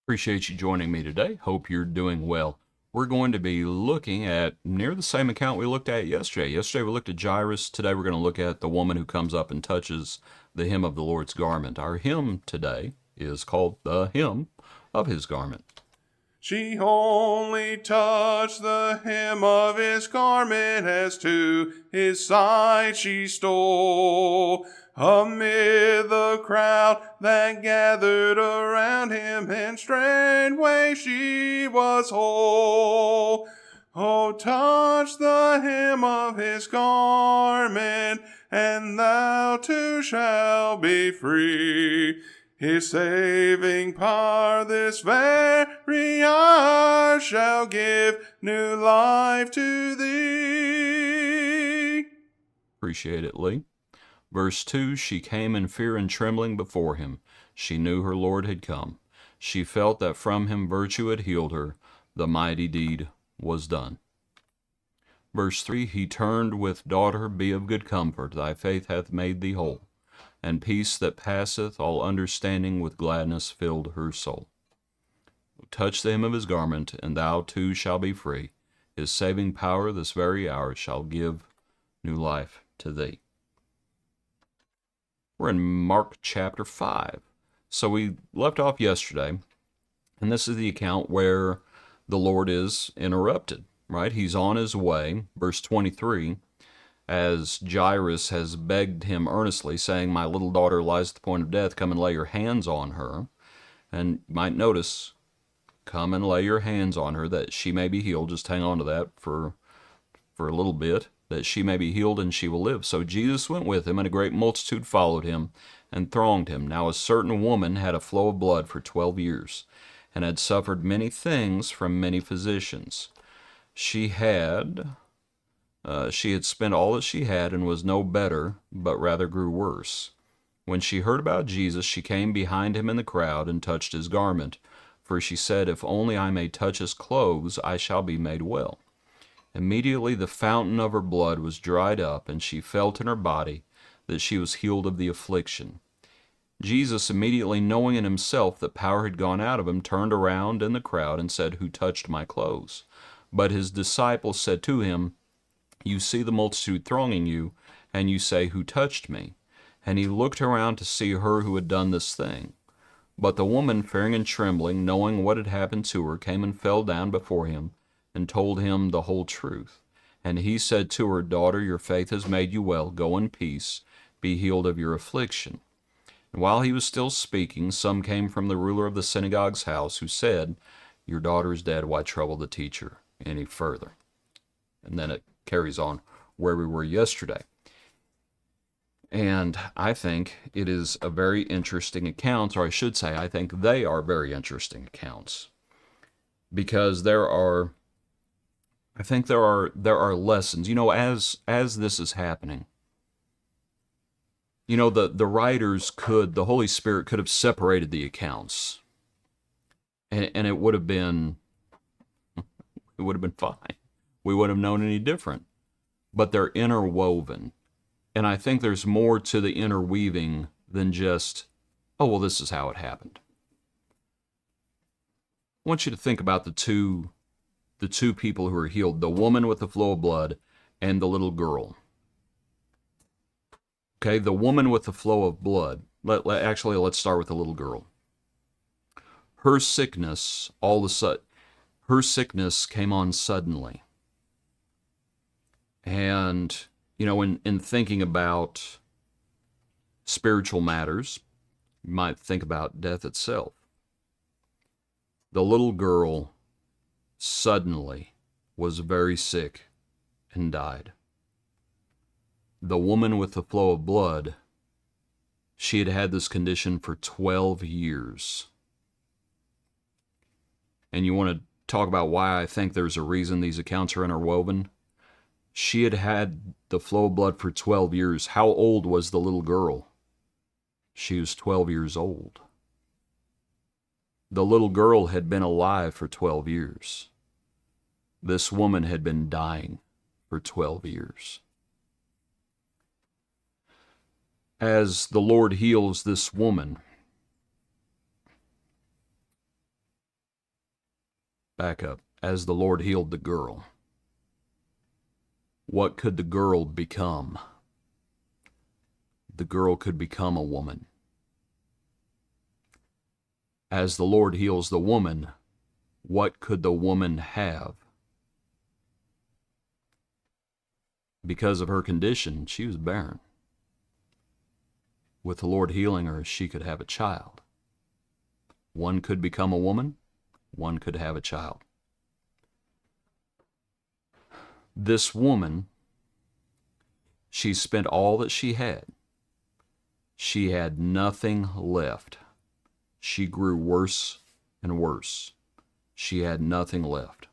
Appreciate you joining me today. Hope you're doing well. We're going to be looking at near the same account we looked at yesterday. Yesterday we looked at Jairus. Today we're going to look at the woman who comes up and touches the hem of the Lord's garment. Our hymn today is called The Hem of His Garment. She only touched the hem of his garment as to his side she stole. Amid the crowd that gathered around him, and straightway she was whole. Oh, touch the hem of his garment, and thou too shalt be free. His saving power this very hour shall give new life to thee. Appreciate it, Lee. Verse 2, she came in fear and trembling before him. She knew her Lord had come. She felt that from him virtue had healed her. The mighty deed was done. Verse 3, he turned with, daughter, be of good comfort. Thy faith hath made thee whole. And peace that passeth all understanding with gladness filled her soul. Touch the hem of his garment, and thou too shalt be free. His saving power this very hour shall give new life to thee. We're in Mark chapter 5. So we left off yesterday, and this is the account where the Lord is interrupted, right? He's on his way, verse 23, as Jairus has begged him earnestly, saying, my little daughter lies at the point of death, come and lay your hands on her. And you might notice, come and lay your hands on her that she may be healed. Just hang on to that for a little bit, that she may be healed and she will live. So Jesus went with him, and a great multitude followed him and thronged him. Now a certain woman had a flow of blood for 12 years, and had suffered many things from many physicians. She had spent all that she had, and was no better, but rather grew worse. When she heard about Jesus, she came behind him in the crowd, and touched his garment. For she said, if only I may touch his clothes, I shall be made well. Immediately the fountain of her blood was dried up, and she felt in her body that she was healed of the affliction. Jesus, immediately knowing in himself that power had gone out of him, turned around in the crowd and said, who touched my clothes? But his disciples said to him, you see the multitude thronging you, and you say, who touched me? And he looked around to see her who had done this thing. But the woman, fearing and trembling, knowing what had happened to her, came and fell down before him, and told him the whole truth. And he said to her, daughter, your faith has made you well. Go in peace, be healed of your affliction. And while he was still speaking, some came from the ruler of the synagogue's house, who said, your daughter is dead, why trouble the teacher any further? And then it carries on where we were yesterday. And I think it is a very interesting account, or I should say, I think they are very interesting accounts, because I think there are lessons. As this is happening, the writers the Holy Spirit could have separated the accounts, and it would have been fine. We wouldn't have known any different. But they're interwoven, and I think there's more to the interweaving than just, oh well, this is how it happened. I want you to think about the two people who are healed, the woman with the flow of blood and the little girl. Okay, the woman with the flow of blood. Let's start with the little girl. Her sickness, her sickness came on suddenly. And, in thinking about spiritual matters, you might think about death itself. The little girl suddenly was very sick and died. The woman with the flow of blood, she had had this condition for 12 years. And you want to talk about why I think there's a reason these accounts are interwoven? She had had the flow of blood for 12 years. How old was the little girl? She was 12 years old. The little girl had been alive for 12 years. This woman had been dying for 12 years. As the Lord heals this woman, Back up. As the Lord healed the girl, what could the girl become? The girl could become a woman. As the Lord heals the woman, what could the woman have? Because of her condition, she was barren. With the Lord healing her, she could have a child. One could become a woman, one could have a child. This woman, she spent all that she had. She had nothing left. She grew worse and worse. She had nothing left.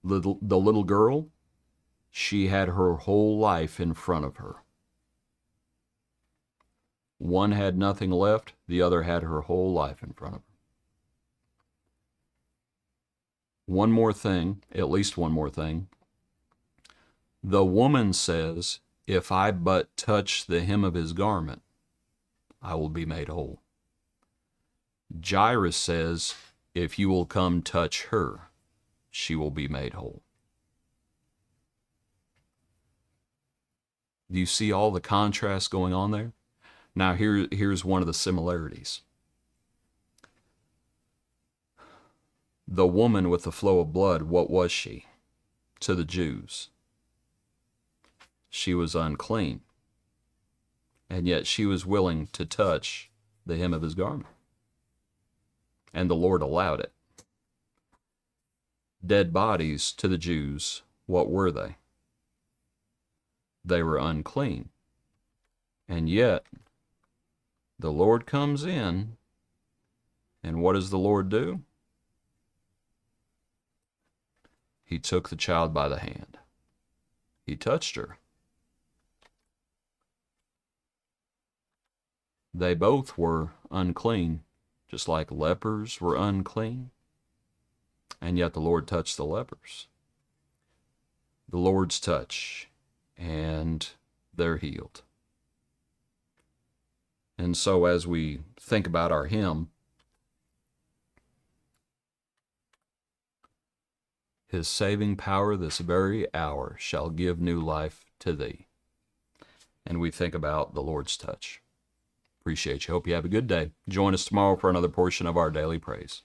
The little girl, she had her whole life in front of her. One had nothing left, the other had her whole life in front of her. One more thing, at least one more thing. The woman says, if I but touch the hem of his garment, I will be made whole. Jairus says, if you will come touch her, she will be made whole. Do you see all the contrast going on there? Now here's one of the similarities. The woman with the flow of blood, what was she to the Jews? She was unclean. And yet she was willing to touch the hem of his garment. And the Lord allowed it. Dead bodies to the Jews, what were they? They were unclean. And yet, the Lord comes in, and what does the Lord do? He took the child by the hand. He touched her. They both were unclean, just like lepers were unclean. And yet the Lord touched the lepers. The Lord's touch, and they're healed. And so as we think about our hymn, His saving power this very hour shall give new life to thee. And we think about the Lord's touch. Appreciate you. Hope you have a good day. Join us tomorrow for another portion of our daily praise.